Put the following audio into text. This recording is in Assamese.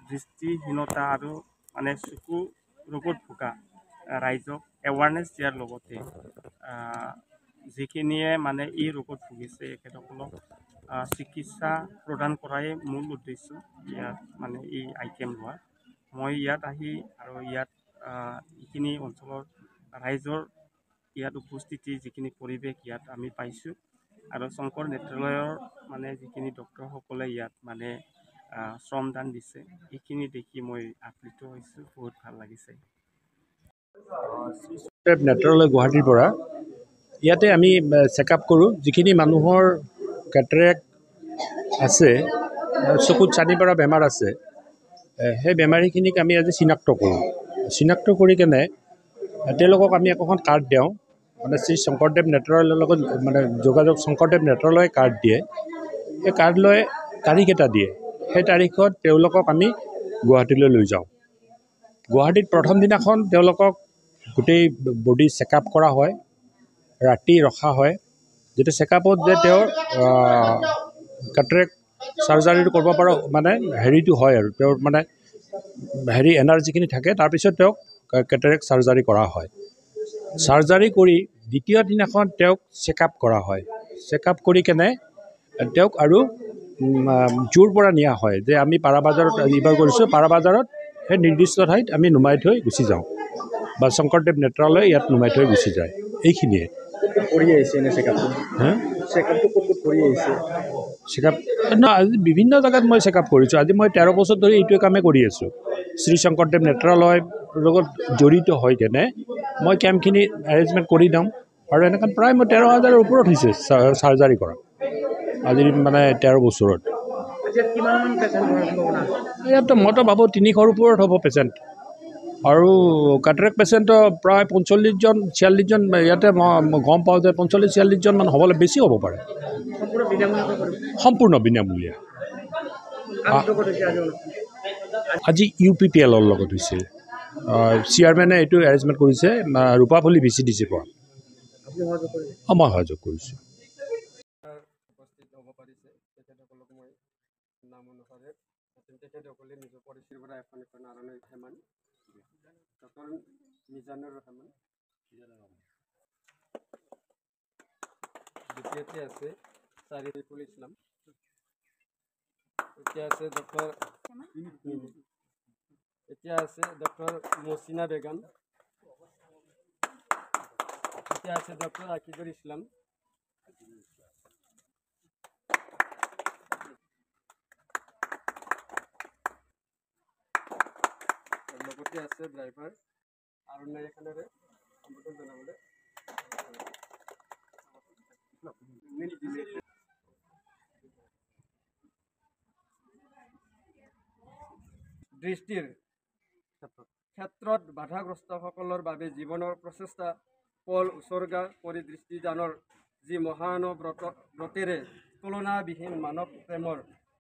দৃষ্টিহীনতা আৰু মানে চকু ৰোগত ভোগা ৰাইজক এৱাৰনেছ দিয়াৰ লগতে যিখিনিয়ে মানে এই ৰোগত ভুগিছে এখেতসকলক চিকিৎসা প্ৰদান কৰাই মূল উদ্দেশ্য ইয়াত মানে এই আইটেম লোৱা মই ইয়াত আহি আৰু ইয়াত এইখিনি অঞ্চলৰ ৰাইজৰ ইয়াত উপস্থিতি যিখিনি পৰিৱেশ ইয়াত আমি পাইছোঁ আৰু শংকৰ নেত্ৰালয়ৰ মানে যিখিনি ডক্টৰসকলে ইয়াত মানে শ্ৰমদান দিছে এইখিনি দেখি মই আপ্লুত হৈছোঁ বহুত ভাল লাগিছে নেত্ৰালয় গুৱাহাটীৰ পৰা ইয়াতে আমি চেকআপ কৰোঁ যিখিনি মানুহৰ কেটাৰেক্ট আছে চকুত চানি পৰা বেমাৰ আছে সেই বেমাৰীখিনিক আমি আজি চিনাক্ত কৰোঁ চিনাক্ত কৰি কেনে তেওঁলোকক আমি একোখন কাৰ্ড দিওঁ মানে শ্ৰী শংকৰদেৱ নেত্ৰালয়ৰ লগত মানে যোগাযোগ শংকৰদেৱ নেত্ৰালয়ে কাৰ্ড দিয়ে সেই কাৰ্ড লৈ তাৰিখ এটা দিয়ে সেই তাৰিখত তেওঁলোকক আমি গুৱাহাটীলৈ লৈ যাওঁ গুৱাহাটীত প্ৰথম দিনাখন তেওঁলোকক গোটেই বডি চেকআপ কৰা হয় ৰাতি ৰখা হয় যেতিয়া চেকআপত যে তেওঁৰ কেটাৰেক্ট চাৰ্জাৰীটো কৰিব পৰা মানে হেৰিটো হয় আৰু তেওঁৰ মানে হেৰি এনাৰ্জিখিনি থাকে তাৰপিছত তেওঁক কেটাৰেক্ট চাৰ্জাৰী কৰা হয় চাৰ্জাৰী কৰি দ্বিতীয় দিনাখন তেওঁক চেকআপ কৰা হয় চেকআপ কৰি কেনে তেওঁক আৰু জোৰ পৰা নিয়া হয় যে আমি পাৰাবাজাৰত ৰিফাৰ কৰিছোঁ পাৰাবাজাৰত সেই নিৰ্দিষ্ট ঠাইত আমি নুমাই থৈ গুচি যাওঁ বা শংকৰদেৱ নেত্ৰালয় ইয়াত নুমাই থৈ গুচি যায় এইখিনিয়ে কৰি আহিছে এনে চেকআপটো চেকআপটো ক'ত কৰি আহিছে চেকআপ আজি বিভিন্ন জেগাত মই চেকআপ কৰিছোঁ আজি মই 13 বছৰ ধৰি এইটোৱে কামেই কৰি আছোঁ শ্ৰী শংকৰদেৱ নেত্ৰালয়ৰ লগত জড়িত হৈ কেনে মই কেম্পখিনি এৰেঞ্জমেণ্ট কৰি দিওঁ আৰু এনেকৈ প্ৰায় মই 13,000ৰ ওপৰত হৈছে চাৰ্জাৰী কৰা আজি মানে 13 বছৰত ইয়াততো মইতো ভাবোঁ 300ৰ ওপৰত হ'ব পেচেণ্ট আৰু কেটাৰেক্ট পেচেণ্টৰ প্ৰায় 45জন 46জন ইয়াতে মই গম পাওঁ যে 45-46জন মান হ'বলৈ বেছি হ'ব পাৰে সম্পূৰ্ণ বিনামূলীয়া আজি UPPLৰ লগত হৈছে চেয়াৰমেনে এইটো এৰেঞ্জমেণ্ট কৰিছে ৰূপাপল্লী VCDCৰ পৰা মই সহযোগ কৰিছোঁ উপস্থিত হ'ব পাৰিছে তেখেতসকলক মই নাম অনুসাৰে তেখেতসকলে নিজৰ পৰিচয়ৰ পৰা এখন আৰণৈ হেমান ডক্টৰ মিজানুৰ ৰহমান দ্বিতীয়তে আছে চাৰিফুল ইছলাম এতিয়া আছে ডক্টৰ মহচিনা বেগম এতিয়া আছে ডক্টৰ আকিদুল ইছলাম লগতে আছে ড্ৰাইভাৰ আৰণৈ এখনেৰে সম্বোধন জনাবলৈ দৃষ্টিৰ ক্ষেত্ৰত বাধাগ্ৰস্তসকলৰ বাবে জীৱনৰ প্ৰচেষ্টা পল উচৰ্গা কৰি দৃষ্টিদানৰ যি মহানুব্ৰতেৰে তুলনাবিহীন মানৱ প্ৰেমৰ